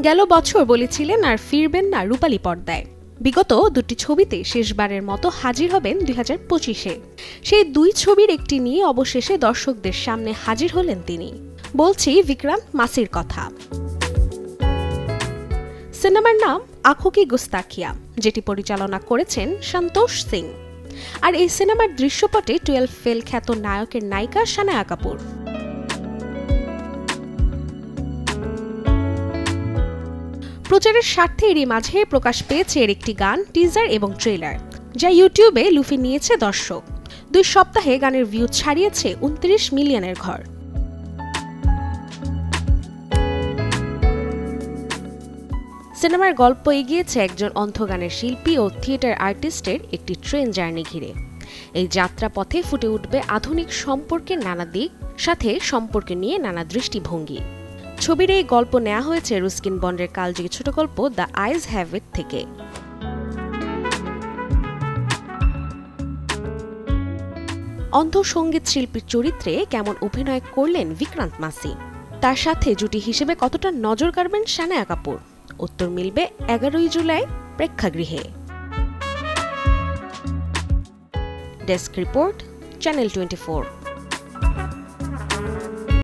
গেল বছর বলেছিলেন আর ফিরবেন না রূপালী পর্দায়। বিগত দুটি ছবিতে শেষবারের মতো হাজির হবেন 2025-এ। সেই দুই ছবির একটি নিয়ে অবশেষে দর্শকদের সামনে হাজির হলেন তিনি। বলছি বিক্রান্ত মাসির কথা। সিনেমার নাম আঁখোं की गुस्ताखिया, যেটি পরিচালনা করেছেন সন্তোষ সিং। আর এই সিনেমার দৃশ্যপটে 12 ফেল খ্যাত নায়কের নায়িকা সানায়া কাপুর। প্রচারের স্বার্থে এরই মাঝে প্রকাশ পেয়েছে এর একটি গান, টিজার এবং ট্রেলার, যা ইউটিউবে লুফে নিয়েছে দর্শক। 2 সপ্তাহে গানের ভিউ ছাড়িয়েছে 29 মিলিয়নের ঘর। সিনেমার গল্প এগিয়েছে একজন অন্ধ গানের শিল্পী ও থিয়েটার আর্টিস্টের একটি ট্রেন জার্নি ঘিরে। এই যাত্রাপথে ফুটে উঠবে আধুনিক সম্পর্কের নানা দিক, সাথে সম্পর্ক নিয়ে নানা দৃষ্টিভঙ্গি। ছবির এই গল্প নেওয়া হয়েছে রুস্কিন বন্ডের কালজয়ী ছোট গল্প দ্য আইজ হ্যাভ ইট থেকে। অন্ধ সঙ্গীত শিল্পীর চরিত্রে কেমন অভিনয় করলেন বিক্রান্ত মাসি, তার সাথে জুটি হিসেবে কতটা নজর কাড়বেন সানায়া কাপুর, উত্তর মিলবে 11 জুলাই প্রেক্ষাগৃহে। Desk report, channel 24।